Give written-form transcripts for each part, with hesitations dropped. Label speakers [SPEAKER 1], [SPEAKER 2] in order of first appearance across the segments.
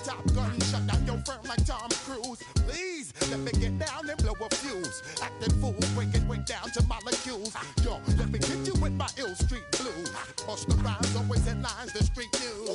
[SPEAKER 1] Top Gun, shut down your firm like Tom Cruise. Please, let me get down and blow a fuse. Acting fool, breaking way down to molecules. Yo, let me hit you with my ill street blues. Push the rhymes, always in lines, the street news.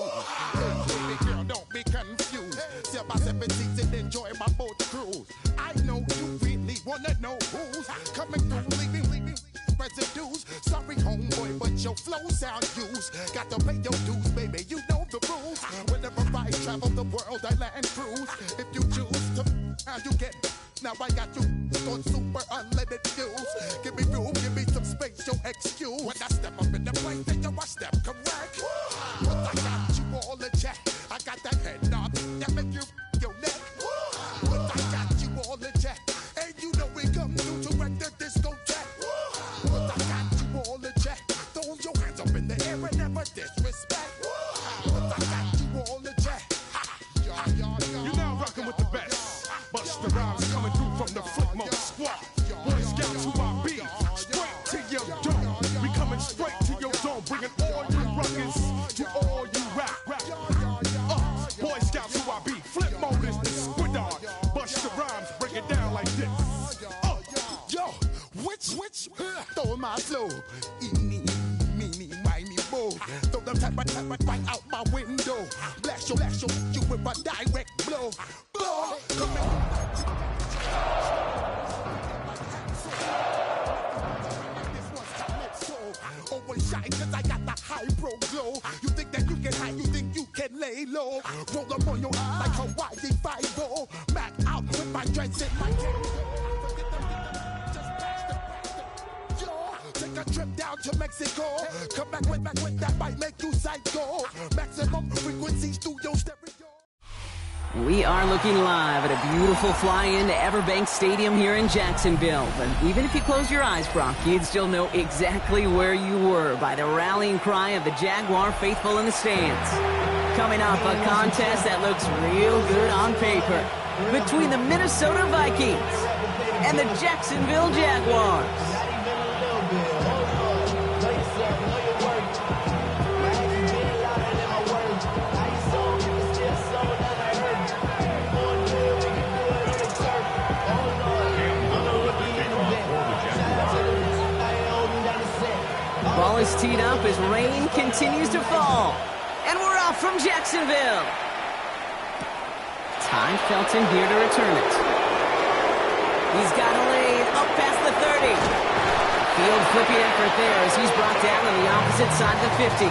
[SPEAKER 1] Baby girl, don't be confused. Still by 17 and enjoy my boat cruise. I know you really wanna know who's coming through, leaving residues. Sorry, homeboy, but your flow sound used. Got to pay your dues, baby, you know the rules. Whenever I travel the world, I land cruise. If you choose to, how you get. Now I got you on super unlimited views. Give me room, give me some space, your excuse. When I step up in the place, then I step correct. But I got you all in check. I got that head nod that make you your neck. But I got you all in check. And you know we come through to wreck the discotheque. But I got you all in check. Throw your hands up in the air and never disrespect. But I got you all in check.
[SPEAKER 2] You're now rocking with the best. Busta Rhymes coming through from the Footmore Squad. Boy Scouts who I be. Straight to your dome. We coming straight to your dome. Bringing all you ruckus to all you rap. Boy Scouts who I be. Flip mode is the squid on. Busta Rhymes break it down like this.
[SPEAKER 1] Yo, which, throw my flow. Eeny, meeny, miny, mo. Throw them type right out my window. Blast you with a direct blow. Blow, come always shine cause I got the high pro glow. You think that you can hide, you think you can lay low. Roll up on your eye like Hawaii 5-0. Mac out with my dreads in my take a trip down to Mexico. Come back with that might make you psycho. Maximum frequency studio stereo.
[SPEAKER 3] We are looking live at a beautiful fly-in to Everbank Stadium here in Jacksonville. But even if you close your eyes, Brock, you'd still know exactly where you were by the rallying cry of the Jaguar faithful in the stands. Coming up, a contest that looks real good on paper between the Minnesota Vikings and the Jacksonville Jaguars. Ball is teed up as rain continues to fall. And we're off from Jacksonville. Ty Felton here to return it. He's got a lane up past the 30. Field flipping effort there as he's brought down on the opposite side of the 50.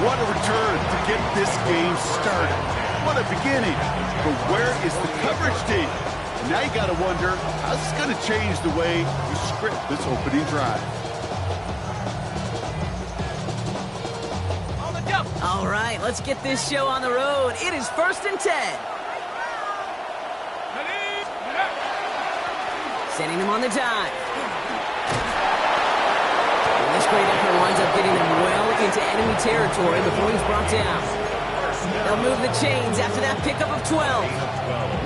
[SPEAKER 4] What a return to get this game started. What a beginning. But where is the coverage team? Now you got to wonder, how's this going to change the way you script this opening drive?
[SPEAKER 3] All right, let's get this show on the road. It is 1st and 10. Sending him on the dive. And this great effort winds up getting him well into enemy territory before he's brought down. They'll move the chains after that pickup of 12.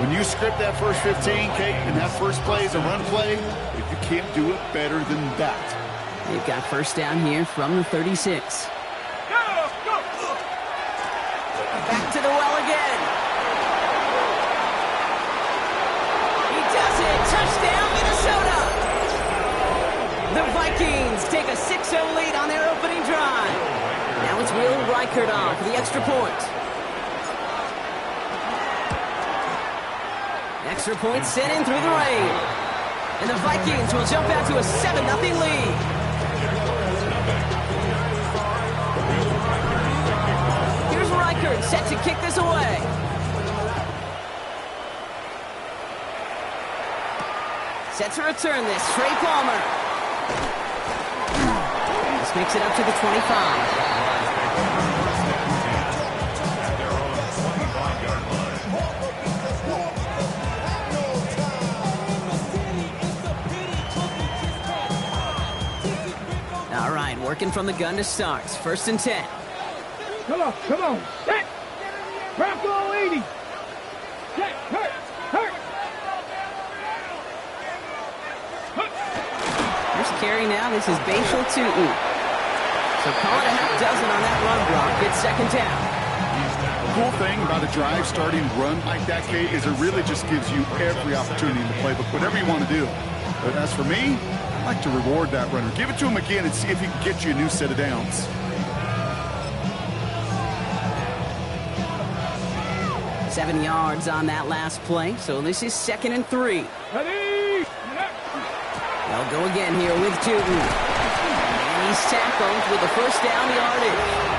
[SPEAKER 4] When you script that first 15, Kate, and that first play is a run play, you can't do it better than that.
[SPEAKER 3] They've got first down here from the 36. Back to the well again. He does it. Touchdown, Minnesota. The Vikings take a 6-0 lead on their opening drive. Now it's Will Reichert on for the extra point. Extra point sent in through the rain. And the Vikings will jump out to a 7-0 lead. Reichert set to kick this away. Set to return this. Trey Palmer. This makes it up to the 25. All right, working from the gun to start. 1st and 10.
[SPEAKER 5] Come on. Set. Bronco 80. Set. Hurt.
[SPEAKER 3] First carry now. This is Bashal Tutu. So call it a half dozen on that run block. It's 2nd down.
[SPEAKER 4] cool thing about a drive starting run like that, Kate, is it really just gives you every opportunity in the playbook, whatever you want to do. But as for me, I like to reward that runner. Give it to him again and see if he can get you a new set of downs.
[SPEAKER 3] Seven yards on that last play, so this is 2nd and 3.
[SPEAKER 5] Ready?
[SPEAKER 3] They'll go again here with Tootin. And he's tackled with the first down yardage.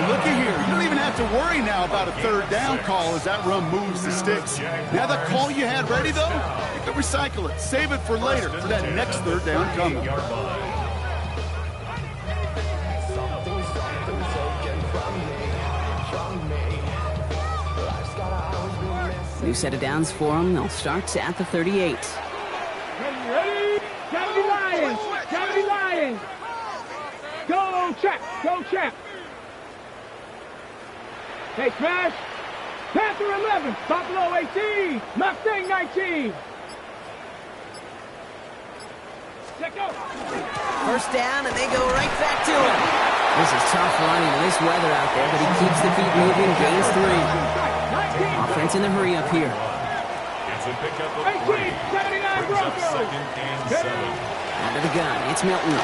[SPEAKER 4] Look at here. You don't even have to worry now about a third down call as that run moves the sticks. Now the call you had ready, though, you can recycle it. Save it for later for that next third down coming.
[SPEAKER 3] New set of downs for them. They'll start at the 38.
[SPEAKER 5] Ready? Gotta be Lions! Gotta be Lions! Go, check! Go, check! Hey, smash! Panther 11! Buffalo 18! Mustang 19! Check go!
[SPEAKER 3] First down, and they go right back to him. This is tough running in this weather out there, but he keeps the feet moving, gains 3. Offense in the hurry up here.
[SPEAKER 2] It's a pickup of
[SPEAKER 5] 18, 79 Broncos.
[SPEAKER 3] Out of the gun, it's Milton.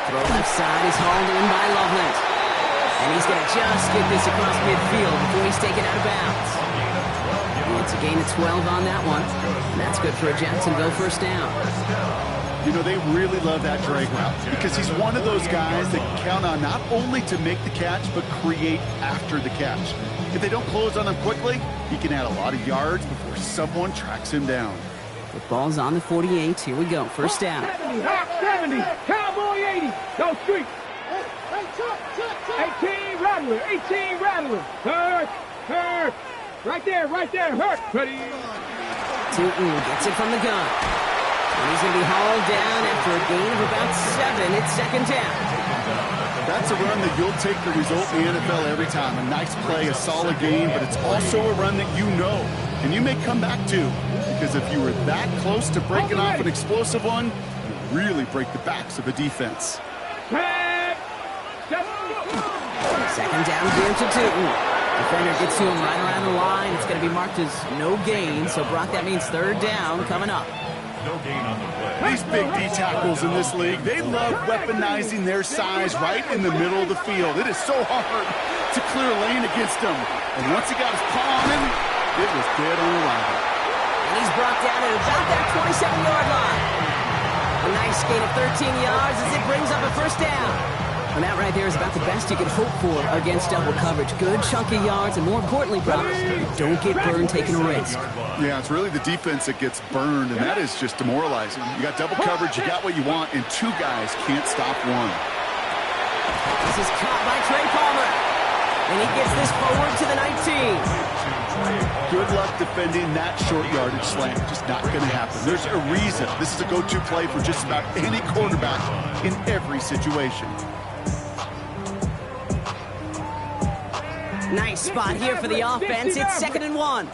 [SPEAKER 3] Throw left side is hauled in by Loveland. And he's going to just get this across midfield before he's taken out of bounds. It's a gain of 12 on that one. And that's good for a Jacksonville first down.
[SPEAKER 4] You know, they really love that drag route because he's one of those guys that can count on not only to make the catch, but create after the catch. If they don't close on him quickly, he can add a lot of yards before someone tracks him down.
[SPEAKER 3] The ball's on the 48. Here we go. First down.
[SPEAKER 5] 70, Hawk 70, Cowboy 80. Go street. 18 Rattler, 18 Rattler. Hurt. Right there, hurt. Ready.
[SPEAKER 3] Tootin gets it from the gun. And he's going to be hauled down after a gain of about 7. It's second down.
[SPEAKER 4] That's a run that you'll take the result in the NFL every time. A nice play, a solid game, but it's also a run that you know, and you may come back to, because if you were that close to breaking off an explosive one, you really break the backs of a defense.
[SPEAKER 3] Second down here to Tootin. Defender gets to him right around the line. It's going to be marked as no gain, so Brock, that means third down coming up.
[SPEAKER 2] No gain on the play.
[SPEAKER 4] These big D tackles in this league, they love weaponizing their size right in the middle of the field. It is so hard to clear a lane against them. And once he got his paw on him, it was dead on arrival.
[SPEAKER 3] And he's brought down at about that 27-yard line. A nice gain of 13 yards as it brings up a first down. And that right there is about the best you can hope for against double coverage. Good chunky yards, and more importantly, Brock, don't get burned taking a risk.
[SPEAKER 4] Yeah, it's really the defense that gets burned, and that is just demoralizing. You got double coverage, you got what you want, and two guys can't stop one.
[SPEAKER 3] This is caught by Trey Palmer. And he gets this forward to the 19.
[SPEAKER 4] Good luck defending that short yardage slant. Just not going to happen. There's a reason. This is a go-to play for just about any quarterback in every situation.
[SPEAKER 3] Nice spot here for the offense. It's 2nd and 1.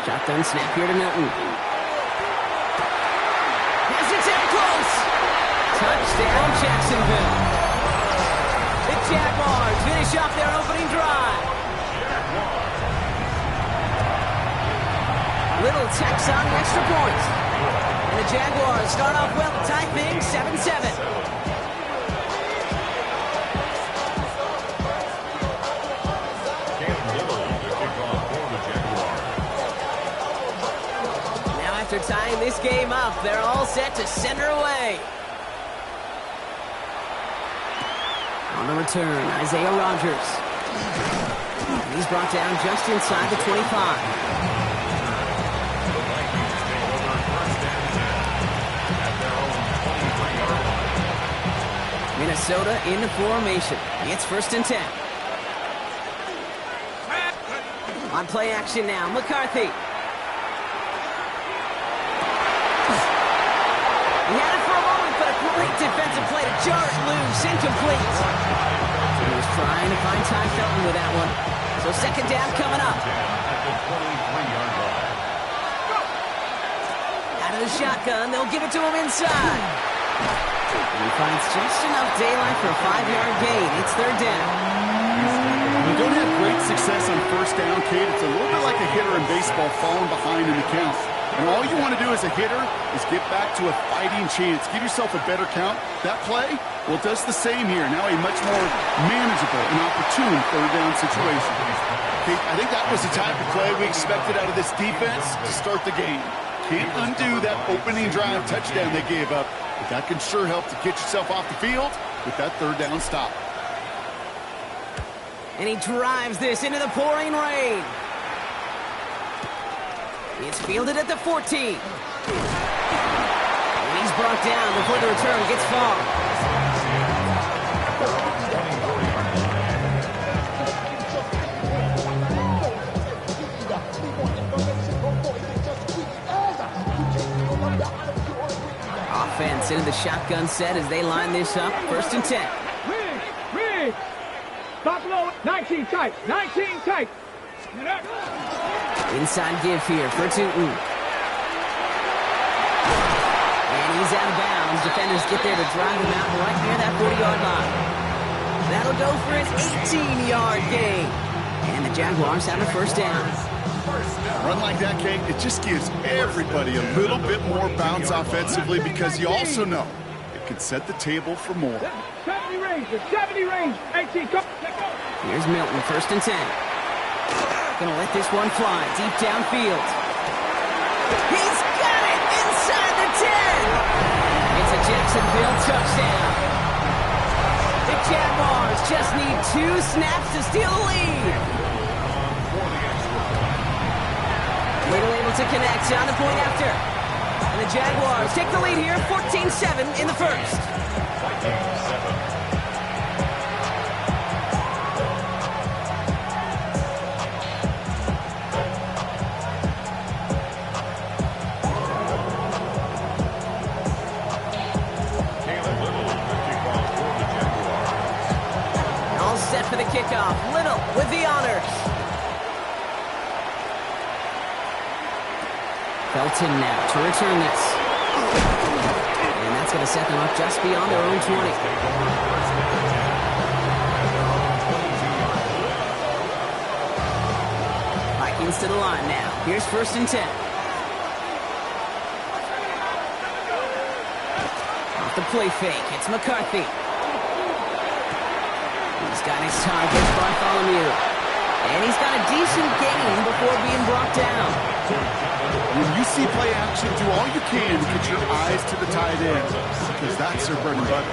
[SPEAKER 3] Shotgun snap here to Milton. Has it in close. Touchdown, Jacksonville. The Jaguars finish off their opening drive. Little Tex on the extra point. And the Jaguars start off well, tie things 7-7. After tying this game up, they're all set to send her away. On the return, Isaiah Rodgers. He's brought down just inside the 25. Minnesota in the formation. It's 1st and 10. On play action now, McCarthy. He had it for a moment, but a great defensive play to jar it loose, incomplete. He was trying to find Ty Felton with that one. So second down coming up. Out of the shotgun, they'll give it to him inside. And he finds just enough daylight for a 5-yard gain. It's third down.
[SPEAKER 4] When you don't have great success on first down, Kate, it's a little bit like a hitter in baseball falling behind in the count. And all you want to do as a hitter is get back to a fighting chance. Give yourself a better count. That play, well, it does the same here. Now a much more manageable and opportune third down situation. Kate, I think that was the type of play we expected out of this defense to start the game. Can't undo that opening drive touchdown they gave up, but that can sure help to get yourself off the field with that third down stop.
[SPEAKER 3] And he drives this into the pouring rain. It's fielded at the 14. And he's brought down before the return gets far. Offense into the shotgun set as they line this up. First and 10.
[SPEAKER 5] Read. Buffalo, 19 tight. 19 tight.
[SPEAKER 3] Inside give here for Tootin. And he's out of bounds. Defenders get there to drive him out right near that 40-yard line. That'll go for an 18-yard gain. And the Jaguars have a first down.
[SPEAKER 4] Run like that, Kate, it just gives everybody a little bit more bounce offensively because you also know it can set the table for more.
[SPEAKER 5] 70 range. 18, come.
[SPEAKER 3] Here's Milton, first and 10. Gonna let this one fly deep downfield. He's got it inside the 10. It's a Jacksonville touchdown. The Jaguars just need 2 snaps to steal the lead. Little able to connect on the point after. And the Jaguars take the lead here, 14-7 in the first. All set for the kickoff. Little with the honors. Felton now to return this. And that's going to set them up just beyond their own 20. Vikings to the line now. Here's first and 10. Off the play fake, it's McCarthy. He's got his target, Bartholomew. And he's got a decent gain before being brought down.
[SPEAKER 4] When you see play action, do all you can to get your eyes to the tight end, because that's their bread and butter.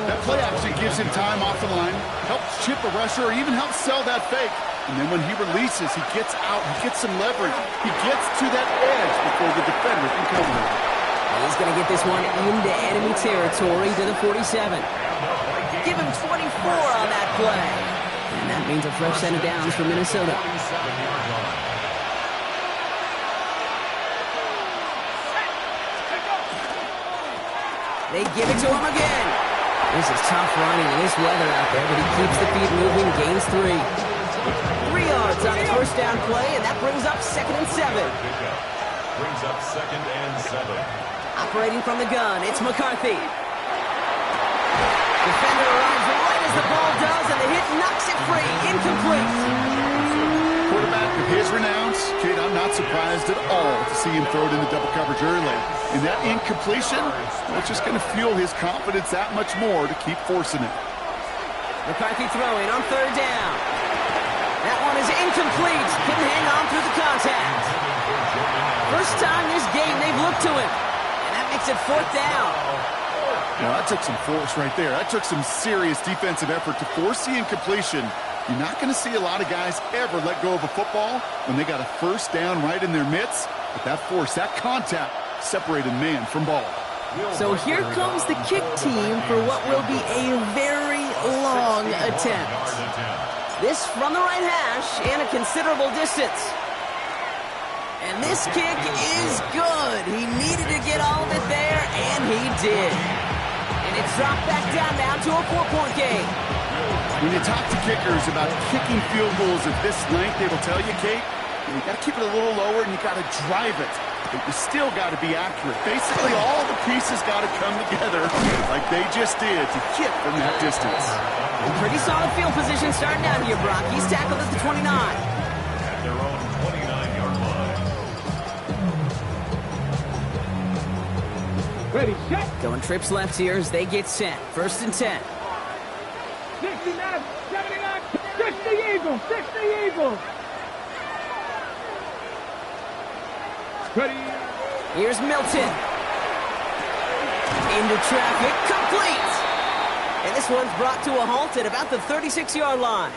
[SPEAKER 4] That play action gives him time off the line, helps chip a rusher, or even helps sell that fake. And then when he releases, he gets out, he gets some leverage. He gets to that edge before the defender can cover him.
[SPEAKER 3] He's going to get this one into enemy territory to the 47. Give him 24 on that play. And that means a fresh set of downs for Minnesota. They give it to him again. This is tough running in this weather out there, but he keeps the feet moving, gains 3. 3 yards on the first down play, and that brings up second and 7.
[SPEAKER 6] Brings up second and 7.
[SPEAKER 3] Operating from the gun, it's McCarthy. Defender arrives right as the ball does, and the hit knocks it free. Incomplete.
[SPEAKER 4] Quarterback of his renounce, kid, I'm not surprised at all to see him throw it into double coverage early. And that incompletion, well, it's just going to fuel his confidence that much more to keep forcing it.
[SPEAKER 3] McCarthy throwing on third down. That one is incomplete. Couldn't hang on through the contact. First time this game they've looked to him. And that makes it fourth down.
[SPEAKER 4] Now, that took some force right there. That took some serious defensive effort to force the incompletion. You're not going to see a lot of guys ever let go of a football when they got a first down right in their midst. But that force, that contact, separated man from ball.
[SPEAKER 3] So here comes the kick team for what will be a very long attempt. This from the right hash and a considerable distance. And this kick is good. He needed to get all of it there, and he did. And it's dropped back down now to a 4-point game.
[SPEAKER 4] When you talk to kickers about kicking field goals of this length, they will tell you, Kate, you got to keep it a little lower and you got to drive it. but you still got to be accurate. Basically, all the pieces got to come together like they just did to hit from that distance.
[SPEAKER 3] Pretty solid field position starting out here, Brock. He's tackled at the 29.
[SPEAKER 6] At their own 29-yard line.
[SPEAKER 5] Ready, set.
[SPEAKER 3] Going trips left here as they get set. 1st and 10.
[SPEAKER 5] 69, 79, 60 Eagles, 60 Eagles. Ready.
[SPEAKER 3] Here's Milton. Into traffic, complete! And this one's brought to a halt at about the 36-yard line.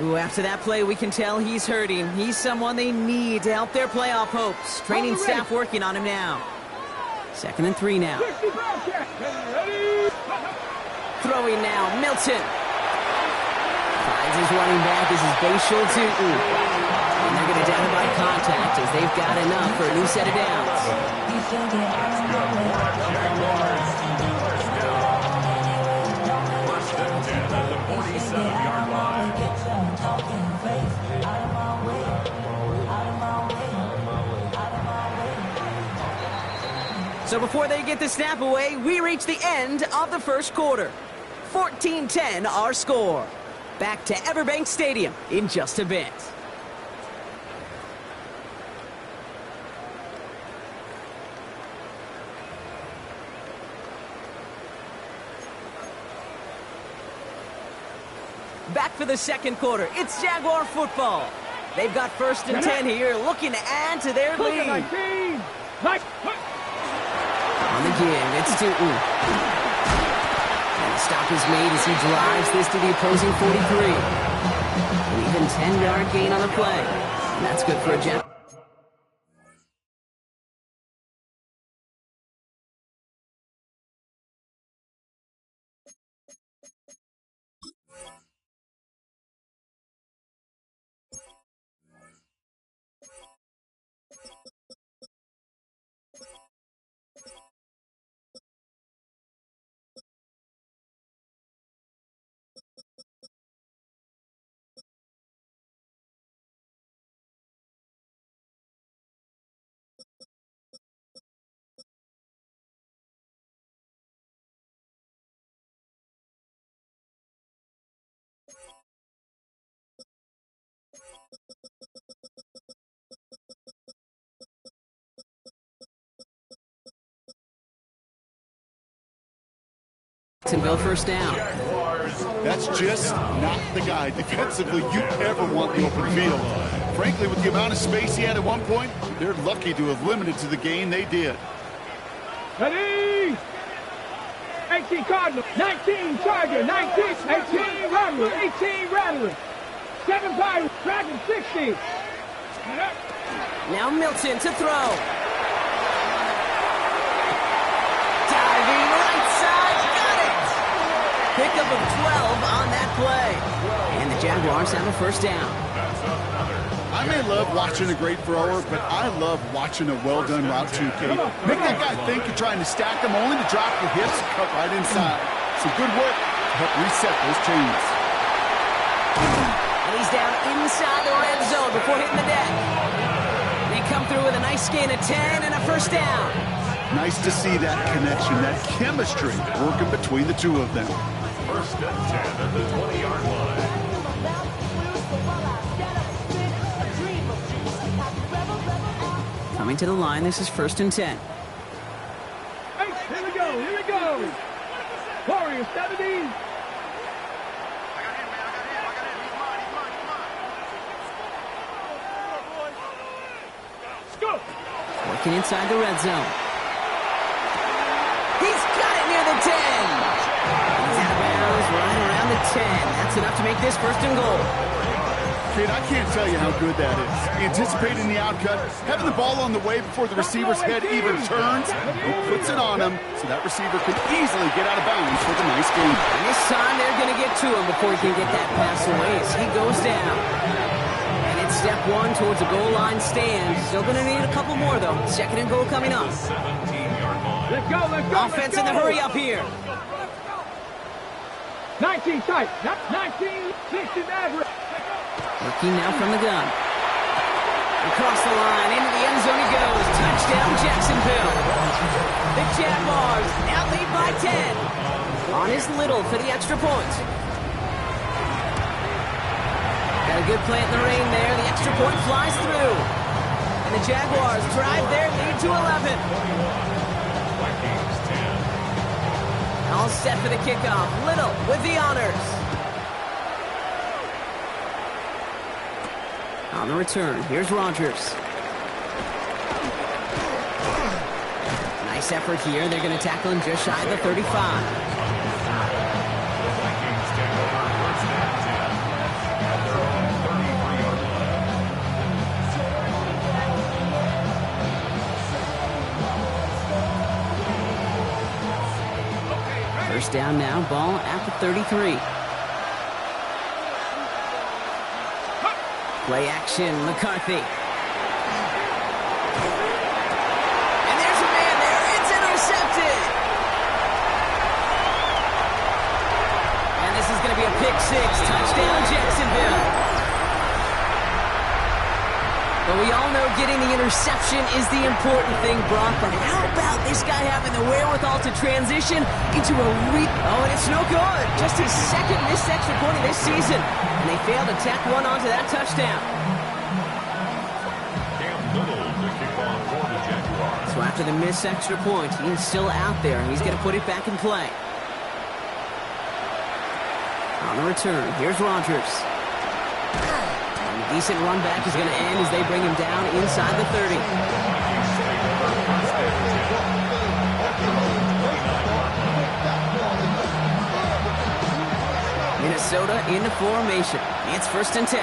[SPEAKER 3] Ooh, after that play, we can tell he's hurting. He's someone they need to help their playoff hopes. Training staff working on him now. 2nd and 3 now. Throwing now, Milton. Finds his running back. This is Bashal Tootin. And they're going to down him by contact as they've got enough for a new set of downs.
[SPEAKER 6] First and 10 at the 47-yard line.
[SPEAKER 3] So before they get the snap away, we reach the end of the first quarter. 14-10 our score. Back to Everbank Stadium in just a bit. Back for the second quarter. It's Jaguar football. They've got 1st and 10 here, looking to add to their lead. On the give, it's Tootin. And the stop is made as he drives this to the opposing 43. An even 10-yard gain on the play. And that's good for a Jaguar. Bill, 1st down.
[SPEAKER 4] That's just not the guy defensively you ever want in the open field. Frankly, with the amount of space he had at one point, they're lucky to have limited to the gain they did.
[SPEAKER 5] Ready. 18 Cardinal, 19 Charger, 19, 18 Rattler, 18 Rattler, 7 Pirates, Dragon 60.
[SPEAKER 3] Now Milton to throw. Diving right side, got it! Pickup of 12 on that play. And the Jaguars have a 1st down.
[SPEAKER 4] I may love watching a great thrower, but I love watching a well-done route too, Kate. Make that guy think you're trying to stack him only to drop the hips and cut right inside. Some good work to help reset those chains.
[SPEAKER 3] And he's down inside the red zone before hitting the deck. They come through with a nice gain of 10 and a 1st down.
[SPEAKER 4] Nice to see that connection, that chemistry working between the two of them.
[SPEAKER 6] 1st and 10 at the 20-yard line.
[SPEAKER 3] Coming to the line, this is 1st and 10.
[SPEAKER 5] Hey, here we go. Warriors 70. Go.
[SPEAKER 3] Working inside the red zone. He's got it near the 10. He's out of bounds right around the 10. That's enough to make this 1st and goal.
[SPEAKER 4] Kid, I can't tell you how good that is. Anticipating the outcut, having the ball on the way before the receiver's head even turns, he puts it on him so that receiver can easily get out of bounds with a nice gain.
[SPEAKER 3] And this time they're going to get to him before he can get that pass away as he goes down. And it's step 1 towards a goal line stand. Still going to need a couple more, though. 2nd and goal coming up.
[SPEAKER 6] 17-yard line.
[SPEAKER 5] Let's go.
[SPEAKER 3] Offense in the hurry up here.
[SPEAKER 5] 19 tight. 19, 60 Maverick.
[SPEAKER 3] Working now from the gun. Across the line, into the end zone he goes. Touchdown, Jacksonville. The Jaguars now lead by 10. On is Little for the extra point. Got a good play in the rain there. The extra point flies through. And the Jaguars drive their lead to 11. All set for the kickoff. Little with the honors. On the return, here's Rodgers. Nice effort here. They're going to tackle him just shy of the 35. First down now, ball at the 33. Play action, McCarthy. And there's a man there. It's intercepted. And this is going to be a pick six. Touchdown, Jacksonville. But we all know getting the interception is the important thing, Brock. But how about this guy having the wherewithal to transition into a Oh, and it's no good. Just his second missed extra point of this season. And they failed to tack one onto that touchdown. So after the missed extra point, he's still out there. He's going to put it back in play. On the return, here's Rodgers. Decent run back is going to end as they bring him down inside the 30. Minnesota into formation. It's 1st and 10.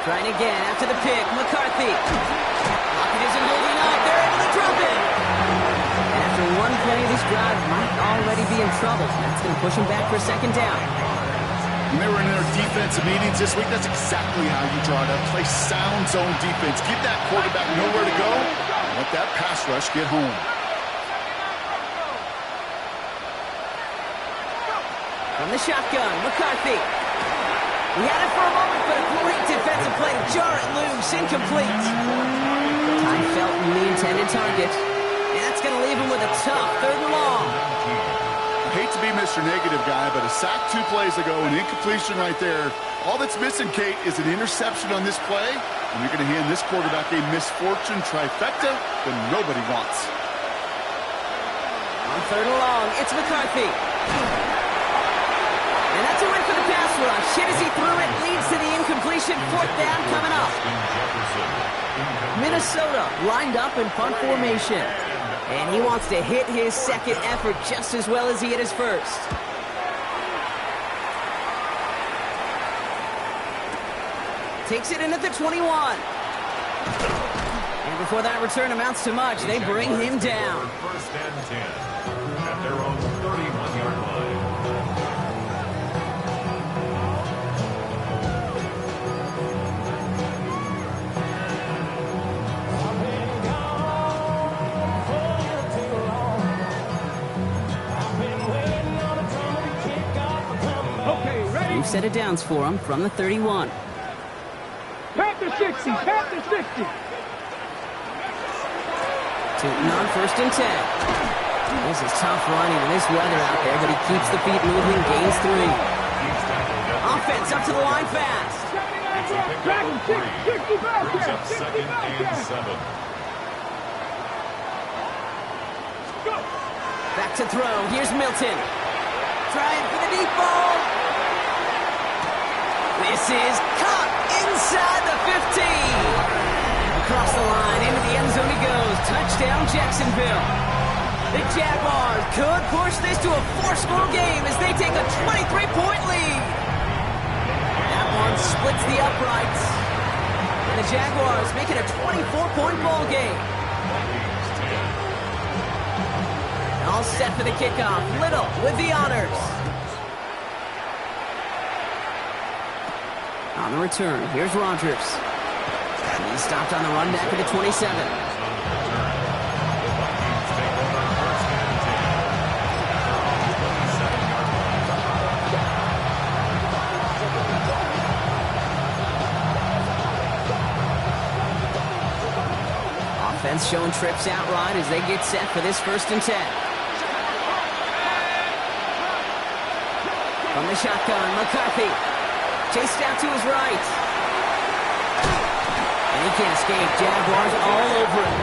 [SPEAKER 3] Trying again after the pick. McCarthy. Pocket isn't holding up. They're able to drop it. And after one play, this drive might already be in trouble. That's going to push him back for 2nd down.
[SPEAKER 4] When they were in their defensive meetings this week, that's exactly how you draw it up. Play sound zone defense. Give that quarterback nowhere to go. Let that pass rush get home.
[SPEAKER 3] From the shotgun, McCarthy. He had it for a moment, but a great defensive play. Jarrett loose, incomplete. Ty Felton, the intended target. And that's going to leave him with a tough 3rd and long.
[SPEAKER 4] Hate to be Mr. Negative guy, but a sack 2 plays ago, an incompletion right there. All that's missing, Kate, is an interception on this play, and you're going to hand this quarterback a misfortune trifecta that nobody wants.
[SPEAKER 3] On 3rd and long, it's McCarthy. And that's a win for the pass rush. Hit as he threw it, leads to the incompletion. 4th down coming up. Minnesota lined up in punt formation. And he wants to hit his 2nd effort just as well as he hit his 1st. Takes it in at the 21. And before that return amounts to much, they bring him down.
[SPEAKER 6] 1st and 10 at their own 31-yard line.
[SPEAKER 3] New set of downs for him from the 31.
[SPEAKER 5] Panther 60, Panther 60.
[SPEAKER 3] Tootin on 1st and 10. This is tough running in this weather out there, but he keeps the feet moving, gains 3. Offense up to the line fast.
[SPEAKER 5] Back 65
[SPEAKER 6] Brings
[SPEAKER 5] there,
[SPEAKER 6] up 2nd and 7.
[SPEAKER 3] Back to throw. Here's Milton. Trying for the deep ball. This is caught inside the 15. Across the line, into the end zone he goes. Touchdown, Jacksonville. The Jaguars could push this to a 4-score game as they take a 23-point lead. That one splits the uprights. And the Jaguars make it a 24-point ball game. All set for the kickoff. Little with the honors. On the return, here's Rodgers. He's stopped on the run back at the 27. Offense showing trips outright as they get set for this 1st and 10. From the shotgun, McCarthy. Chased out to his right. And he can't escape. Jaguars all over him.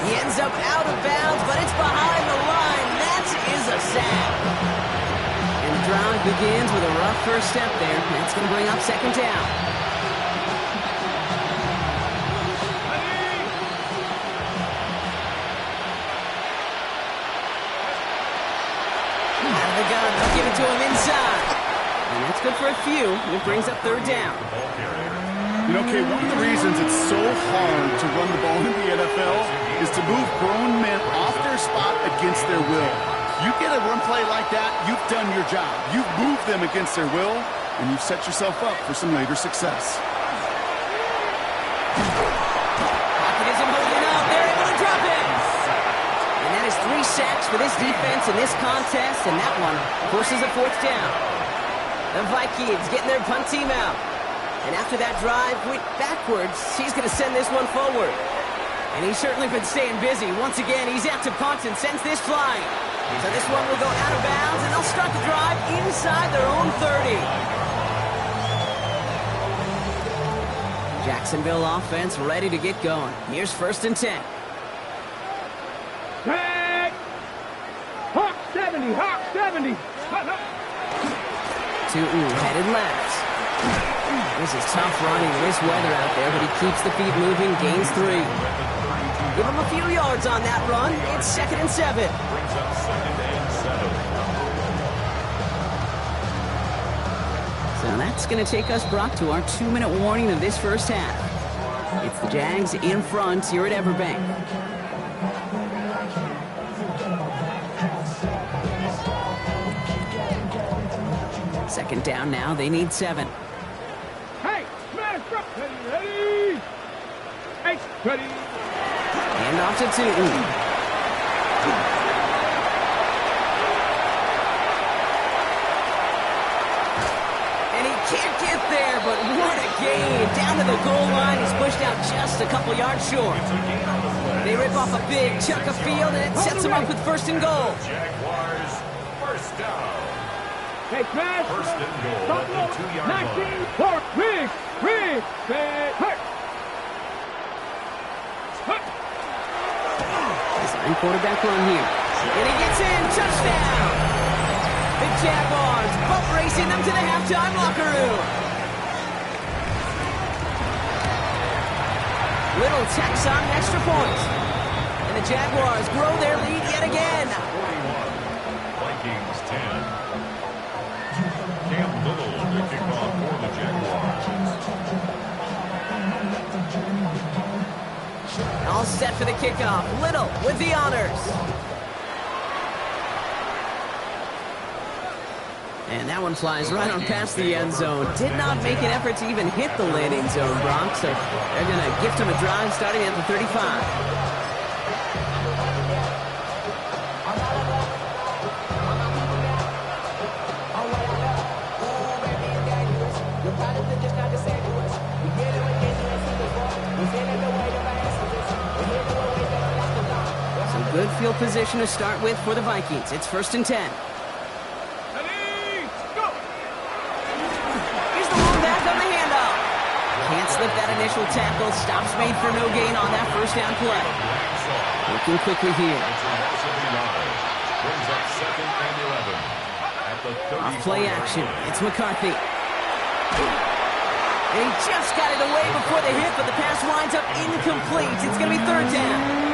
[SPEAKER 3] He ends up out of bounds, but it's behind the line. That is a sack. And the drive begins with a rough first step there. That's going to bring up 2nd down. Out of the gun, they'll give it to him inside. And that's good for a few. It brings up 3rd down.
[SPEAKER 4] You know, Kay, one of the reasons it's so hard to run the ball in the NFL is to move grown men off their spot against their will. You get a run play like that, you've done your job. You've moved them against their will, and you've set yourself up for some later success.
[SPEAKER 3] Pocket isn't holding up. They're able to drop it. And that is 3 sacks for this defense in this contest, and that one forces a 4th down. The Vikings getting their punt team out. And after that drive went backwards, he's going to send this one forward. And he's certainly been staying busy. Once again, he's out to punt and sends this flying. So this one will go out of bounds, and they'll start the drive inside their own 30. Jacksonville offense ready to get going. Here's 1st and 10.
[SPEAKER 5] Tag! Hawk 70, Hawk 70.
[SPEAKER 3] Tootin headed left. This is tough running in this weather out there, but he keeps the feet moving, gains 3. Give him a few yards on that run. It's 2nd and 7. So that's going to take us, Brock, to our 2-minute warning of this first half. It's the Jags in front here at Everbank. Second down now. They need 7.
[SPEAKER 5] Hey, smash up. Ready. Hey, ready.
[SPEAKER 3] Hand off to Tootin. And he can't get there, but what a gain. Down to the goal line. He's pushed out just a couple yards short. They rip off a big chunk of field, and it sets them up with 1st and goal.
[SPEAKER 6] Jaguars, 1st down.
[SPEAKER 5] Hey, smash.
[SPEAKER 6] 1st and goal at the 2-yard line.
[SPEAKER 5] 19, 4, Riggs, hey.
[SPEAKER 3] Design quarterback run here. And he gets in. Touchdown. The Jaguars boat racing them to the halftime locker room. Little tacks on an extra point. And the Jaguars grow their lead yet again.
[SPEAKER 6] 41, Vikings 10. Cam Little to kick off for the Jaguars.
[SPEAKER 3] All set for the kickoff. Little with the honors. And that one flies right on past the end zone. Did not make an effort to even hit the landing zone, Brock. So they're going to gift him a drive starting at the 35. Good field position to start with for the Vikings. It's 1st and 10.
[SPEAKER 5] Ready, go.
[SPEAKER 3] Here's the long back on the handoff. Can't slip that initial tackle. Stops made for no gain on that 1st down play. Looking quickly here.
[SPEAKER 6] Brings up 2nd and 11 at the 30.
[SPEAKER 3] Off play action. It's McCarthy. And he just got it away before the hit, but the pass winds up incomplete. It's going to be 3rd down.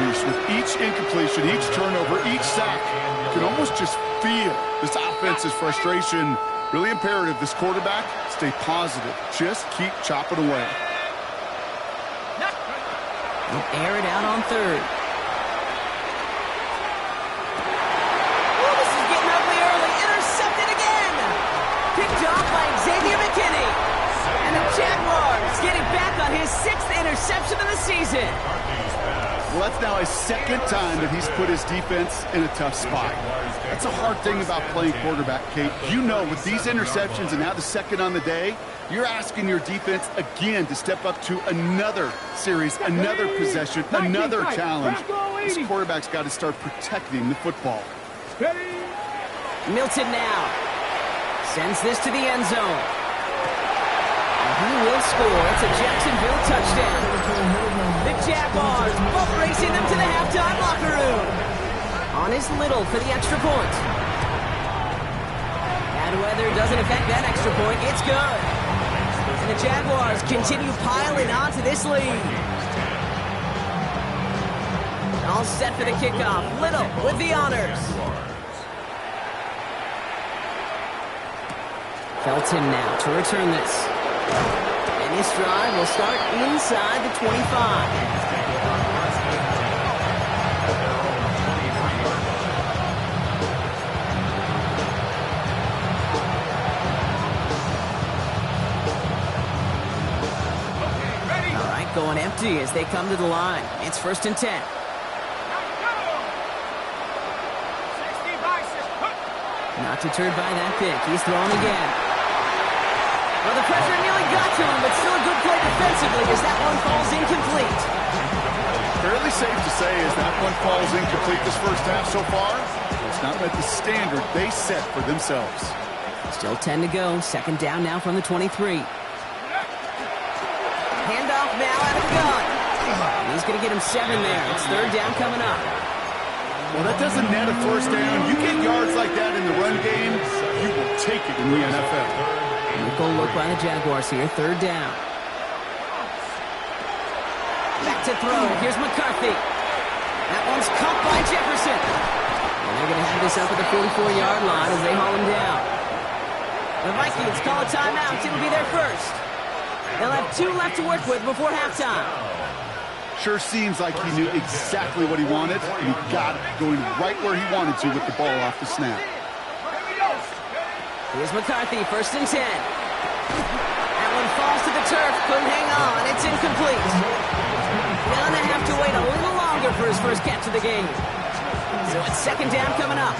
[SPEAKER 4] With each incompletion, each turnover, each sack, you can almost just feel this offense's frustration. Really imperative, this quarterback, stay positive. Just keep chopping away.
[SPEAKER 3] He'll air it out on 3rd. Oh, this is getting ugly early. Intercepted again. Picked off by Xavier McKinney. And the Jaguars getting back on his 6th interception of the season.
[SPEAKER 6] McCarthy's pass
[SPEAKER 4] Well, that's now a second time that he's put his defense in a tough spot. That's a hard thing about playing quarterback, Kate. You know, with these interceptions and now the second on the day, you're asking your defense again to step up to another series, another possession, another challenge. This quarterback's got to start protecting the football.
[SPEAKER 3] Milton now sends this to the end zone. And he will score. It's a Jacksonville touchdown. The Jaguars both racing them to the halftime locker room. On is Little for the extra point. Bad weather doesn't affect that extra point. It's good. And the Jaguars continue piling onto this lead. All set for the kickoff. Little with the honors. Felton now to return this. And this drive will start inside the 25. All right, going empty as they come to the line. It's 1st and 10. Not deterred by that pick. He's throwing again. Well, the pressure nearly got to him, but still a good play defensively as that one falls incomplete.
[SPEAKER 4] Fairly safe to say as that one falls incomplete this first half so far. It's not met the standard they set for themselves.
[SPEAKER 3] Still 10 to go. 2nd down now from the 23. Handoff now out of the gun. He's going to get him 7 there. It's 3rd down coming up.
[SPEAKER 4] Well, that doesn't net a 1st down. You get yards like that in the run game, you will take it in the NFL.
[SPEAKER 3] Nickel look by the Jaguars here. 3rd down. Back to throw. Here's McCarthy. That one's caught by Jefferson. And they're going to have this up at the 44-yard line as they haul him down. The Vikings call a timeout. It'll be their first. They'll have 2 left to work with before halftime.
[SPEAKER 4] Sure seems like he knew exactly what he wanted, and he got it going right where he wanted to with the ball off the snap.
[SPEAKER 3] Here's McCarthy, 1st and 10. That one falls to the turf, couldn't hang on, it's incomplete. Gonna have to wait a little longer for his first catch of the game. So it's 2nd down coming up.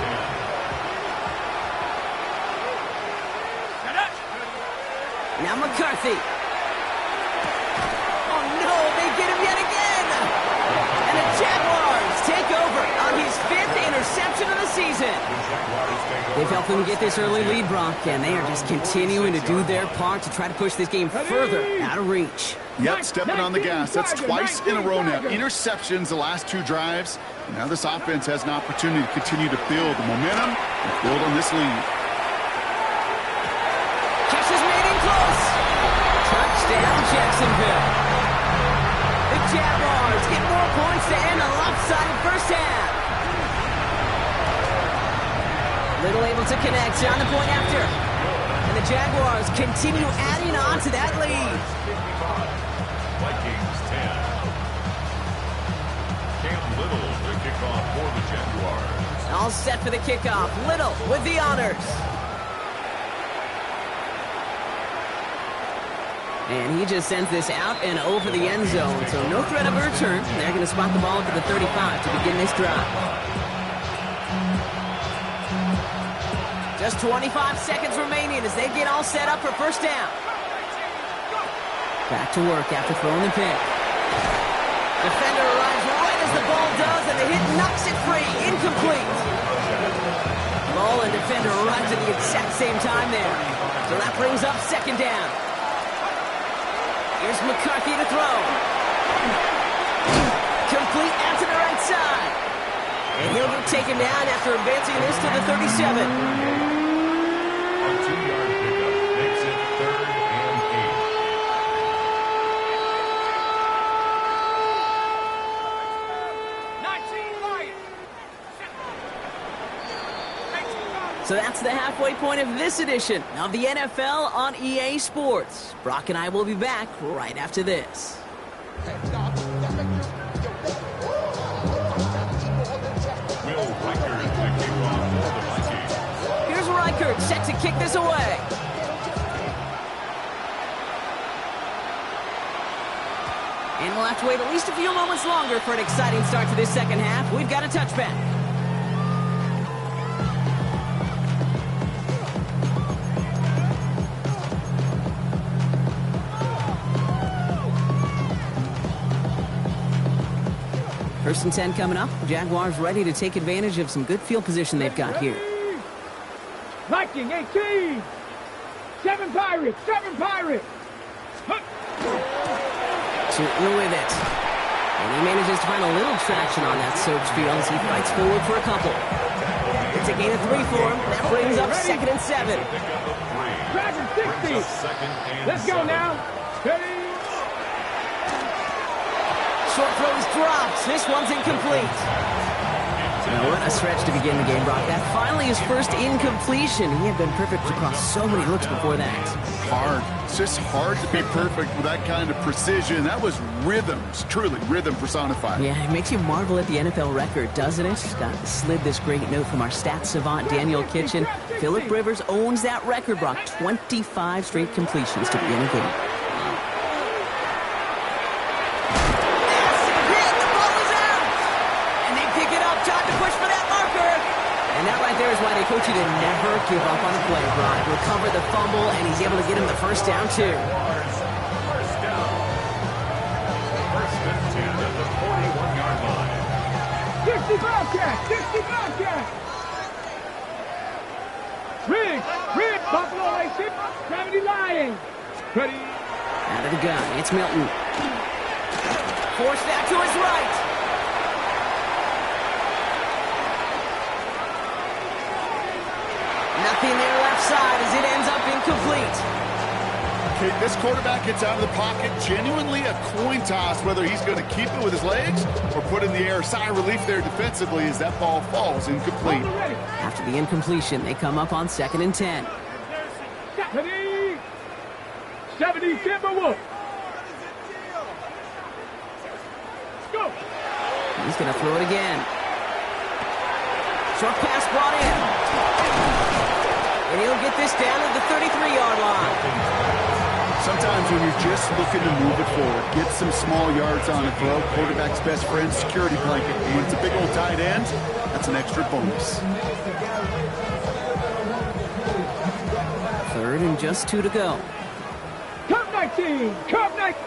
[SPEAKER 3] Now McCarthy. Oh no, they get him yet again! And the Jaguars take over on his 5th interception of the season. They've helped them get this early lead, Brock, and they are just continuing to do their part to try to push this game further out of reach.
[SPEAKER 4] Yep, stepping on the gas. That's twice in a row now. Interceptions the last 2 drives. Now this offense has an opportunity to continue to build the momentum and build on this lead.
[SPEAKER 3] Catch is made in close. Touchdown, Jacksonville. The Jaguars get more points to end a lopsided first half. Little able to connect on the point after. And the Jaguars continue adding on to that lead.
[SPEAKER 6] Vikings 10. Cam Little, the kickoff for the Jaguars.
[SPEAKER 3] All set for the kickoff. Little with the honors. And he just sends this out and over the end zone. So no threat of a return. They're going to spot the ball to the 35 to begin this drive. Just 25 seconds remaining as they get all set up for 1st down. Back to work after throwing the pick. Defender arrives right as the ball does, and the hit knocks it free. Incomplete. Ball and defender arrives at the exact same time there. So that brings up 2nd down. Here's McCarthy to throw. Complete out to the right side. And he'll get taken down after advancing this to the 37.
[SPEAKER 6] A 2-yard pickup makes it 3rd and 8.
[SPEAKER 3] So that's the halfway point of this edition of the NFL on EA Sports. Brock and I will be back right after this.
[SPEAKER 6] Will Reichard, the kickoff for the Vikings.
[SPEAKER 3] Here's Reichard set to kick this away. And we'll have to wait at least a few moments longer for an exciting start to this second half. We've got a touchback. First and 10 coming up. Jaguars ready to take advantage of some good field position they've got here.
[SPEAKER 5] Viking 18. 7 Pirates. 7 Pirates.
[SPEAKER 3] Shooting with it. And he manages to find a little traction on that search field as he fights forward for a couple. It's a gain of 3 for him. That brings up 2nd and 7.
[SPEAKER 5] Dragon 60. Let's go now. Ready.
[SPEAKER 3] Short throws drops. This one's incomplete. Now what a stretch to begin the game, Brock. That finally his first incompletion. He had been perfect across so many looks before that.
[SPEAKER 4] Hard. It's just hard to be perfect with that kind of precision. That was rhythm. It's truly rhythm personified.
[SPEAKER 3] Yeah, it makes you marvel at the NFL record, doesn't it? Scott slid this great note from our stats savant, Daniel Kitchen. Phillip Rivers owns that record, Brock. 25 straight completions to begin a game. There is why they coach you to never give up on a play, Brock. Recover the fumble, and he's able to get him the first down, too.
[SPEAKER 6] First down. First and 10 at the 41-yard line.
[SPEAKER 5] 60 Bobcat. 60 Bobcat. Rig. Buffalo 86. 70 Lions. Ready.
[SPEAKER 3] Out of the gun. It's Milton. Force that to his right. Nothing there left side as it ends up incomplete.
[SPEAKER 4] Okay, this quarterback gets out of the pocket, genuinely a coin toss, whether he's going to keep it with his legs or put in the air. Sigh of relief there defensively as that ball falls incomplete.
[SPEAKER 3] After the incompletion, they come up on 2nd and 10.
[SPEAKER 5] 70 Timberwolves. Go.
[SPEAKER 3] He's going to throw it again. Short pass brought in. And he'll get this down at the 33-yard line.
[SPEAKER 4] Sometimes when you're just looking to move it forward, get some small yards on the throw, quarterback's best friend, security blanket. And when it's a big old tight end, that's an extra bonus.
[SPEAKER 3] 3rd and just 2 to go.
[SPEAKER 5] Curve 19. Curve 19.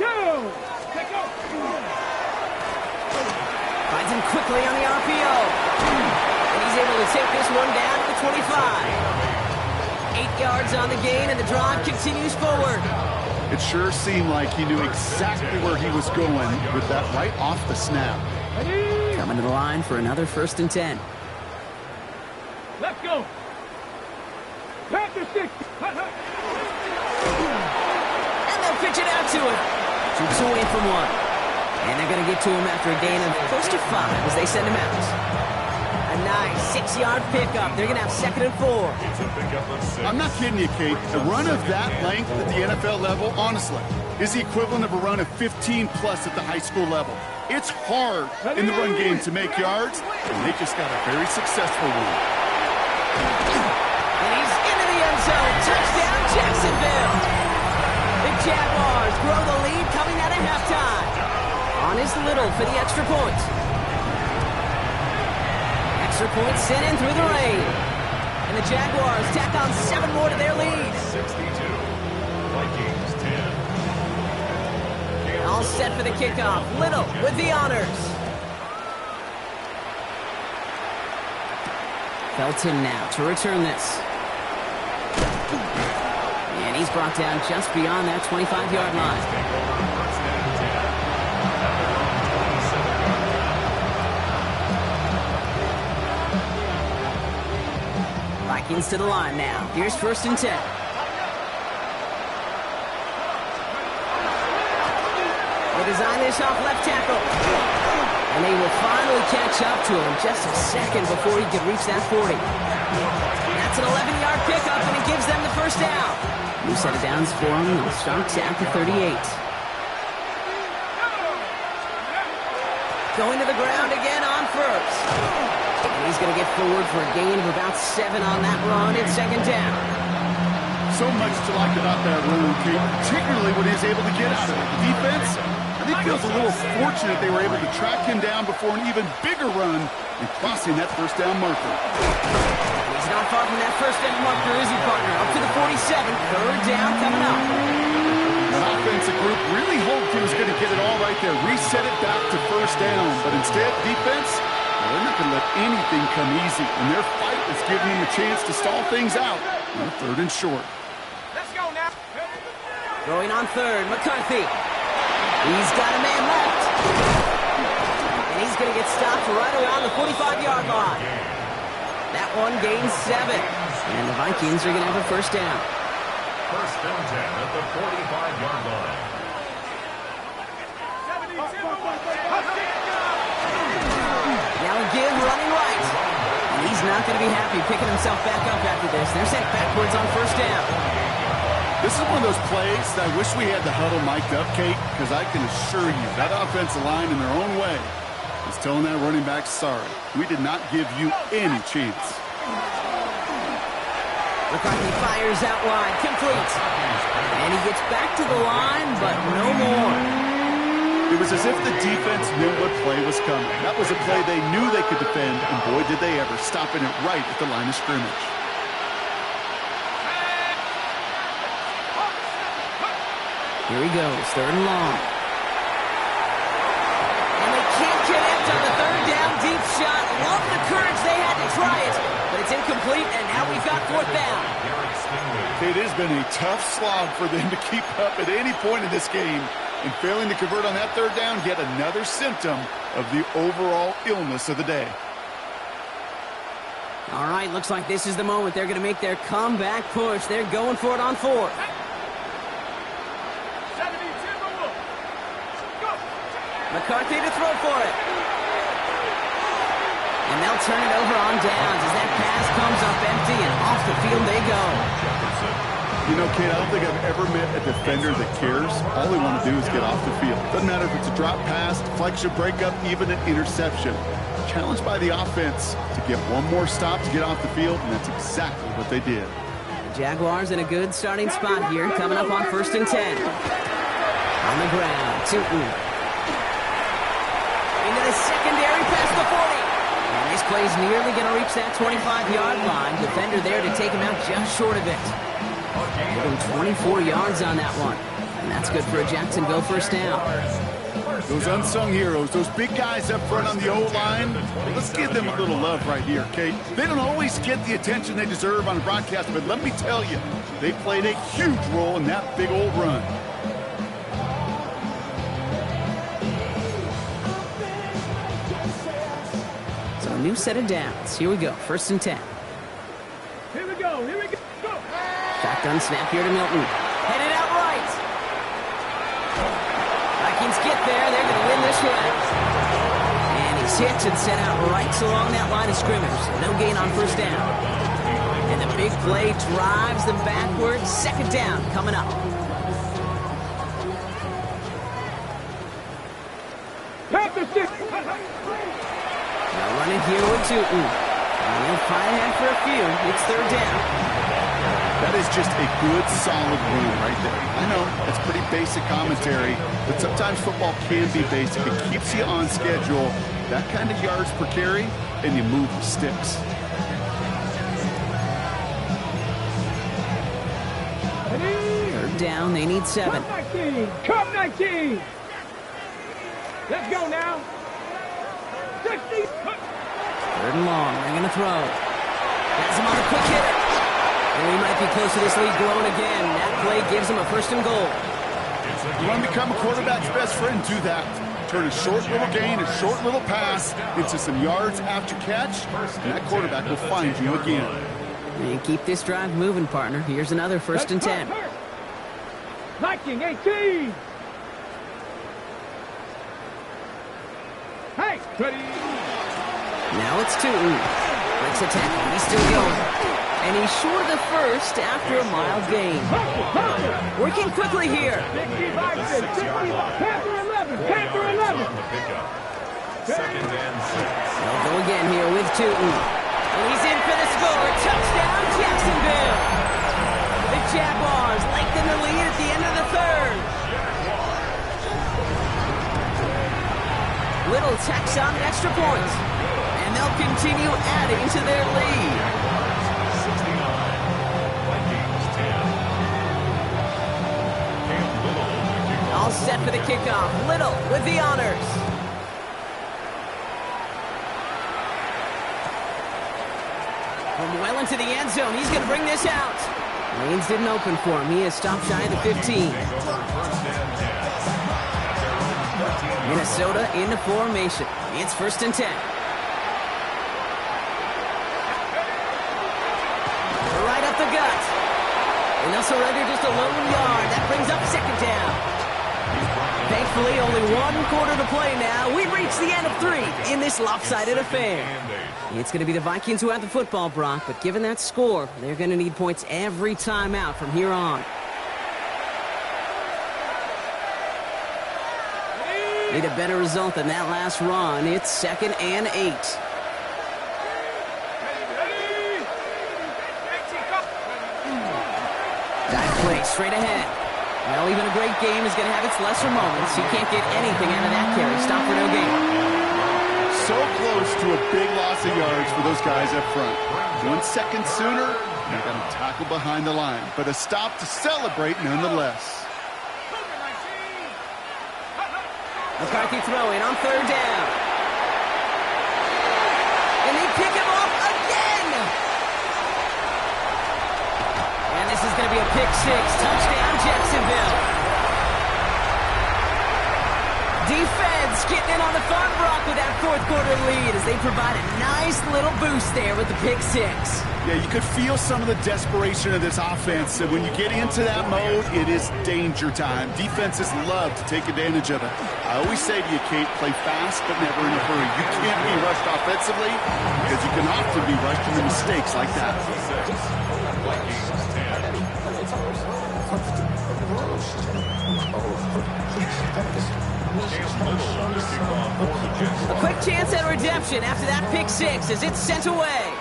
[SPEAKER 3] Finds him quickly on the RPO. And he's able to take this one down to the 25. 8 yards on the gain, and the drive continues forward.
[SPEAKER 4] It sure seemed like he knew exactly where he was going with that right off the snap.
[SPEAKER 3] Coming to the line for another 1st and 10.
[SPEAKER 5] Let's go. Panther 6.
[SPEAKER 3] And they'll pitch it out to him. Troops away from one. And they're going to get to him after a gain of close to 5 as they send him out. A nice 6-yard pickup. They're going to have 2nd and 4.
[SPEAKER 4] I'm not kidding you, Kate. A run of that length at the NFL level, honestly, is the equivalent of a run of 15-plus at the high school level. It's hard in the run game to make yards, and they just got a very successful one.
[SPEAKER 3] And he's into the end zone. Touchdown, Jacksonville. The Jaguars grow the lead coming out of halftime. On is Little for the extra point. Extra point sent in through the rain. And the Jaguars tack on 7 more to their lead.
[SPEAKER 6] 62. Vikings 10.
[SPEAKER 3] All set for the kickoff. Little with the honors. Felton now to return this. And he's brought down just beyond that 25-yard line. Vikings to the line now. Here's 1st and 10. They design this off left tackle. And they will finally catch up to him just a second before he could reach that 40. That's an 11-yard pickup, and it gives them the first down. New set of downs for him. He'll start at the 38. Going to the ground again on 1st. And he's going to get forward for a gain of about 7 on that run. It's 2nd down.
[SPEAKER 4] So much to like about that run, Kate, particularly when he's able to get out of it. The defense, I he feels a little fortunate they were able to track him down before an even bigger run and crossing that first down marker.
[SPEAKER 3] He's not far from that first down marker, is he, partner? Up to the 47. Third down coming up.
[SPEAKER 4] An offensive group really hoped he was going to get it all right there, reset it back to first down. But instead, defense, they're not going to let anything come easy. And their fight is giving him a chance to stall things out on third and short.
[SPEAKER 5] Let's go now.
[SPEAKER 3] Going on third, McCarthy. He's got a man left. And he's going to get stopped right around the 45-yard line. That one gains 7. And the Vikings are going to have a first down.
[SPEAKER 6] First and 10 at the 45-yard line.
[SPEAKER 3] Now again, running right. And he's not going to be happy picking himself back up after this. They're sent backwards on first down.
[SPEAKER 4] This is one of those plays that I wish we had the huddle mic'd up, Kate, because I can assure you that offensive line in their own way is telling that running back, sorry, we did not give you any chance.
[SPEAKER 3] McCarthy fires out wide, complete. And he gets back to the line, but no more.
[SPEAKER 4] It was as if the defense knew what play was coming. That was a play they knew they could defend, and boy, did they ever, stopping it right at the line of scrimmage.
[SPEAKER 3] Here he goes, third and long. And they can't connect on the third down deep shot. Love the courage they had to try it, but it's incomplete, and now we've got fourth down.
[SPEAKER 4] It has been a tough slog for them to keep up at any point in this game, and failing to convert on that third down, yet another symptom of the overall illness of the day.
[SPEAKER 3] All right, looks like this is the moment they're going to make their comeback push. They're going for it on fourth. McCarthy to throw for it. And they'll turn it over on downs as that pass comes up empty, and off the field they go.
[SPEAKER 4] You know, Kate, I don't think I've ever met a defender that cares. All they want to do is get off the field. Doesn't matter if it's a drop pass, deflection, breakup, even an interception. Challenged by the offense to get one more stop to get off the field, and that's exactly what they did.
[SPEAKER 3] The Jaguars in a good starting spot here, coming up on first and 10. On the ground, Tootin. Into the secondary past the 40. And this play's nearly going to reach that 25-yard line. Defender there to take him out just short of it. Give him 24 yards on that one. And that's good for a Jacksonville first down.
[SPEAKER 4] Those unsung heroes, those big guys up front on the O-line, let's give them a little love right here, Kate. They don't always get the attention they deserve on a broadcast, but let me tell you, they played a huge role in that big old run.
[SPEAKER 3] So a new set of downs. Here we go, first and 10.
[SPEAKER 5] Here we go. Here we go. Go.
[SPEAKER 3] Shotgun snap here to Milton. Headed out right. Vikings get there. They're going to win this round. And he's hit and sent out right along that line of scrimmage. No gain on first down. And the big play drives them backwards. Second down coming up.
[SPEAKER 5] Panther stick.
[SPEAKER 3] Now running here with Tootin. And they'll fight after a few. It's third down.
[SPEAKER 4] That is just a good, solid run right there. I know, it's pretty basic commentary, but sometimes football can be basic. It keeps you on schedule, that kind of yards per carry, and you move the sticks.
[SPEAKER 3] Third down, they need 7.
[SPEAKER 5] Cup 19. Let's go now. 60.
[SPEAKER 3] Third and long, they're going to throw. Has him on the quick hitter. And we might be close to this lead growing again. That play gives him a first and goal.
[SPEAKER 4] You want to become a quarterback's best friend, do that. Turn a short little gain, a short little pass into some yards after catch, and that quarterback will find you again.
[SPEAKER 3] And keep this drive moving, partner. Here's another first and 10.
[SPEAKER 5] Viking 18. Hey, ready.
[SPEAKER 3] Now it's Tootin. Breaks a tackle. He's still going. And he's short of the first after a mild gain. Working quickly here.
[SPEAKER 5] 65, 65. Panther 11. Panther 11.
[SPEAKER 6] Second and 6.
[SPEAKER 3] They'll go again here with Tootin. And he's in for the score. Touchdown, Jacksonville. The Jaguars lengthen the lead at the end of the third. tacks on an extra point. And they'll continue adding to their lead.
[SPEAKER 6] 69, Vikings 10. Cam Little with the kickoff.
[SPEAKER 3] All set for the kickoff. Little with the honors. From well into the end zone, he's going to bring this out. Lanes didn't open for him. He is stopped shy of the 15.
[SPEAKER 6] Take over first and 10.
[SPEAKER 3] Minnesota into formation. It's 1st and 10. Right up the gut. And they'll surrender just a lone yard. That brings up 2nd down. Thankfully, only 1 quarter to play now. We reach the end of 3 in this lopsided affair. It's going to be the Vikings who have the football, Brock, but given that score, they're going to need points every time out from here on. Need a better result than that last run. It's 2nd and 8. Dive play straight ahead. Well, even a great game is going to have its lesser moments. You can't get anything out of that carry. Stop for no gain.
[SPEAKER 4] So close to a big loss of yards for those guys up front. 1 second sooner, they're going to tackle behind the line. But a stop to celebrate nonetheless.
[SPEAKER 3] McCarthy throwing on 3rd down. And they pick him off again. And this is going to be a pick 6. Touchdown, Jacksonville. Defense getting in on the fun, Brock, with that 4th quarter lead as they provide a nice little boost there with the pick 6.
[SPEAKER 4] Yeah, you could feel some of the desperation of this offense. And when you get into that mode, it is danger time. Defenses love to take advantage of it. I always say to you, Kate, play fast but never in a hurry. You can't be rushed offensively because you can often be rushed into mistakes like that.
[SPEAKER 6] Vikings 10.
[SPEAKER 3] A quick chance at redemption after that pick 6 as it's sent away.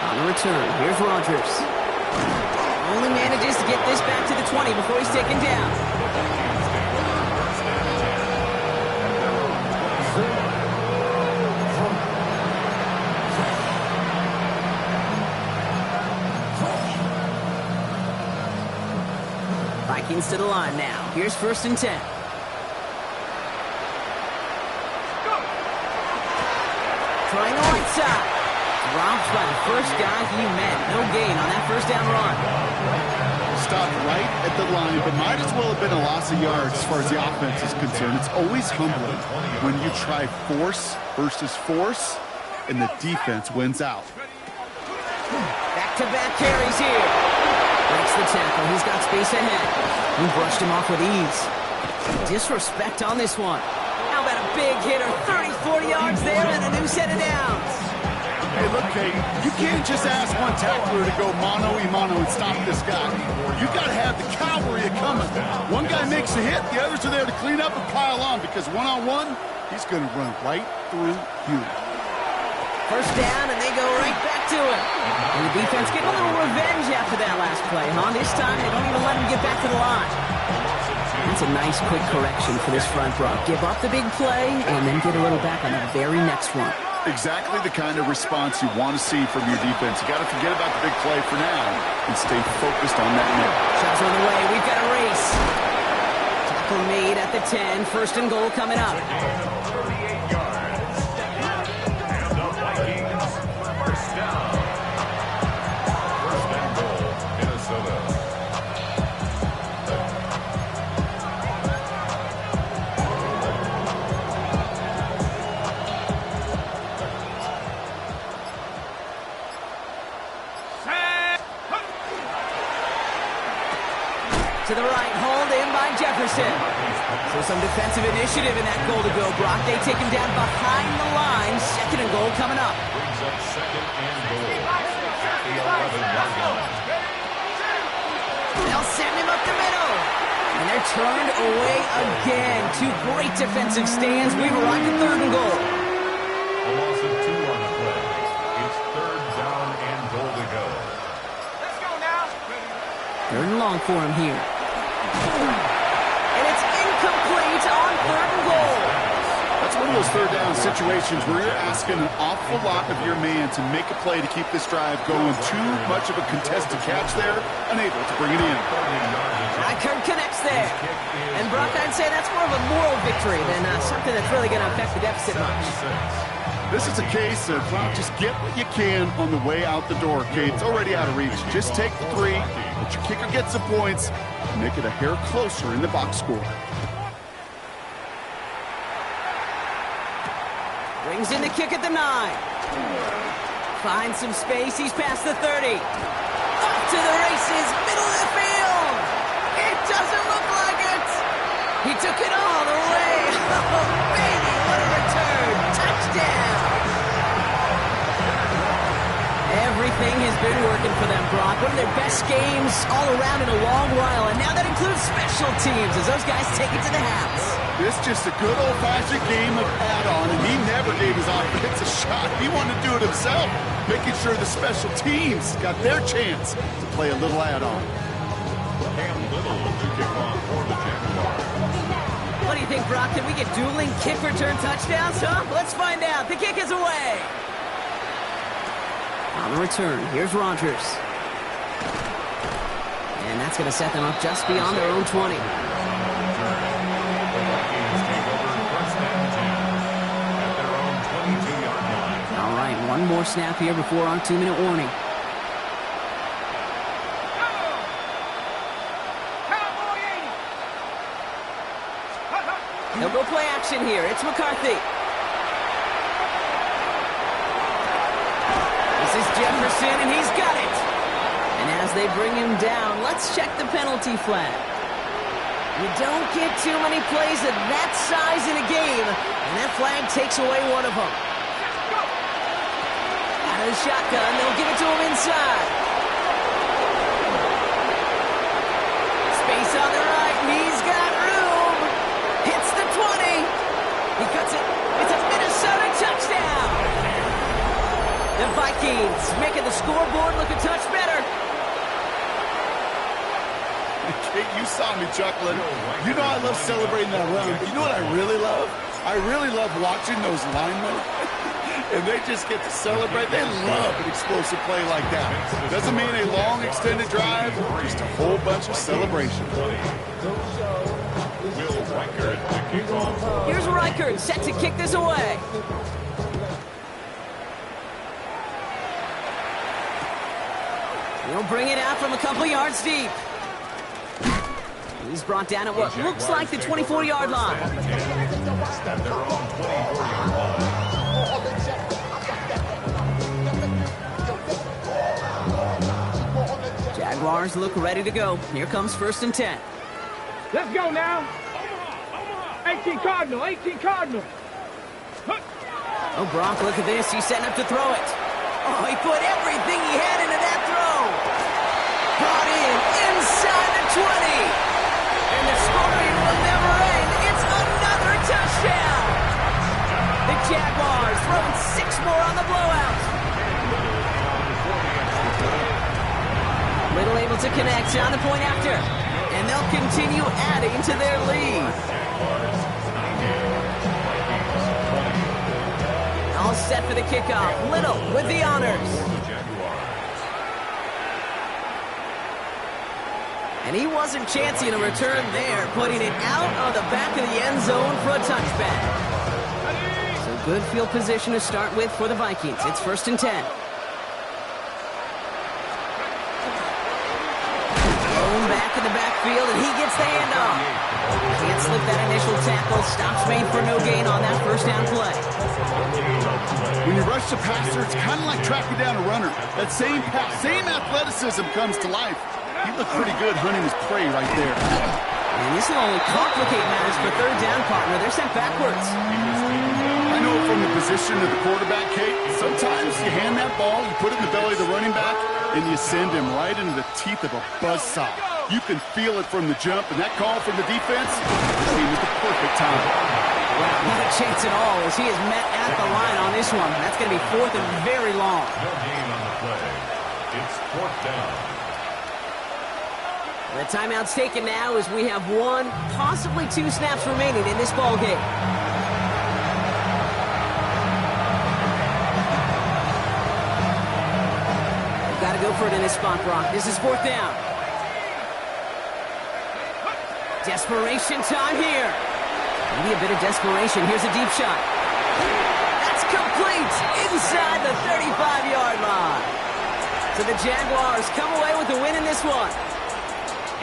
[SPEAKER 3] On the return, here's Rodgers. Only manages to get this back to the 20 before he's taken down. Vikings to the line now. Here's 1st and 10. Trying the right side. Dropped by the first guy he met. No gain on that 1st down run.
[SPEAKER 4] Stopped right at the line, but might as well have been a loss of yards as far as the offense is concerned. It's always humbling when you try force versus force, and the defense wins out.
[SPEAKER 3] Back-to-back carries here. Breaks the tackle. He's got space ahead. He brushed him off with ease. Disrespect on this one. How about a big hitter? 30, 40 yards there and a new set of downs.
[SPEAKER 4] Hey, look, Kate, you can't just ask one tackler to go mano-a-mano and stop this guy. You got to have the cavalry coming. One guy makes a hit, the others are there to clean up and pile on because one-on-one, he's going to run right through you.
[SPEAKER 3] 1st down, and they go right back to it. And the defense getting a little revenge after that last play, huh? This time, they don't even let him get back to the line. That's a nice, quick correction for this front row. Give up the big play, and then get a little back on the very next one.
[SPEAKER 4] Exactly the kind of response you want to see from your defense. You got to forget about the big play for now and stay focused on that net.
[SPEAKER 3] Shots on the way. We've got a race. Tackle made at the 10. 1st and goal coming up.
[SPEAKER 6] 38 yards. And the Vikings for 1st down. 1st and goal, Minnesota.
[SPEAKER 3] To the right, hauled in by Jefferson. So some defensive initiative in that goal to go, Brock. They take him down behind the line. 2nd and goal coming up.
[SPEAKER 6] Brings up 2nd and goal. At the 11-yard line.
[SPEAKER 3] They'll send him up the middle. And they're turned away again. 2 great defensive stands. We've arrived at 3rd and goal.
[SPEAKER 6] A loss of 2 on the play. It's 3rd down and goal to go.
[SPEAKER 5] Let's go now.
[SPEAKER 3] 3rd and long for him here. And it's incomplete
[SPEAKER 4] of those third down situations where you're asking an awful lot of your man to make a play to keep this drive going. Too much of a contested catch there, unable to bring it in.
[SPEAKER 3] Reichert connects there. And Brock, I'd say that's more of a moral victory than something that's really going to affect the deficit much.
[SPEAKER 4] This is a case of, well, just get what you can on the way out the door, Kate. It's already out of reach. Just take the 3, let your kicker get some points, and make it a hair closer in the box score.
[SPEAKER 3] Brings in the kick at the 9. Finds some space. He's past the 30. Off to the races. Middle of the field. It doesn't look like it. He took it all the way. Oh, baby, what a return. Touchdown. Everything has been working for them, Brock. One of their best games all around in a long while. And now that includes special teams as those guys take it to the house.
[SPEAKER 4] This just a good old-fashioned game of add-on, and he never gave his offense a shot. He wanted to do it himself, making sure the special teams got their chance to play a little add-on.
[SPEAKER 6] Cam Little to kick off for the Jaguars.
[SPEAKER 3] What do you think, Brock? Can we get dueling kick return touchdowns, huh? Let's find out. The kick is away. On the return, here's Rodgers. And that's going to set them up just beyond their own 20. All right, one more snap here before our 2-minute warning. They'll go play action here. It's McCarthy. This is Jefferson, and he's got it. And as they bring him down, let's check the penalty flag. You don't get too many plays of that size in a game, and that flag takes away one of them. Out of the shotgun, they'll give it to him inside. Space on the right, and he's got room. Hits the 20. He cuts it. It's a Minnesota touchdown. The Vikings making the scoreboard look a touch better.
[SPEAKER 4] Kate, you saw me chuckling. You know I love celebrating that run, but you know what I really love? I really love watching those linemen. And they just get to celebrate. They love an explosive play like that. Doesn't mean a long extended drive, just a whole bunch of celebration.
[SPEAKER 3] Here's Reichert set to kick this away. He'll bring it out from a couple yards deep. He's brought down at what looks like the 24-yard line. Jaguars look ready to go. Here comes 1st and 10.
[SPEAKER 5] Let's go now. 18 Cardinal, 18 Cardinal.
[SPEAKER 3] Oh, Brock, look at this. He's setting up to throw it. Oh, he put everything he had into that throw. Brought in inside the 20. And the scoring will never end. It's another touchdown. The Jaguars throwing 6 more on the blowout. Little able to connect on the point after. And they'll continue adding to their lead. All set for the kickoff. Little with the honors. And he wasn't chancing a return there, putting it out of the back of the end zone for a touchback. So good field position to start with for the Vikings. It's 1st and 10. Thrown back in the backfield, and he gets the handoff. Can't slip that initial tackle. Stops made for no gain on that 1st down play.
[SPEAKER 4] When you rush the passer, it's kind of like tracking down a runner. That same athleticism comes to life. He looked pretty good hunting his prey right there.
[SPEAKER 3] And this will only complicate matters for 3rd down, partner. They're sent backwards.
[SPEAKER 4] I know from the position of the quarterback, Kate, sometimes you hand that ball, you put it in the belly of the running back, and you send him right into the teeth of a buzzsaw. You can feel it from the jump, and that call from the defense came at the perfect time.
[SPEAKER 3] Not a chance at all as he is met at the line on this one. That's going to be 4th and very long.
[SPEAKER 6] No gain on the play. It's 4th down.
[SPEAKER 3] The timeout's taken now as we have 1, possibly 2 snaps remaining in this ball game. go for it in this spot, Brock. This is 4th down. Desperation time here. Maybe a bit of desperation. Here's a deep shot. That's complete inside the 35-yard line. So the Jaguars come away with the win in this one.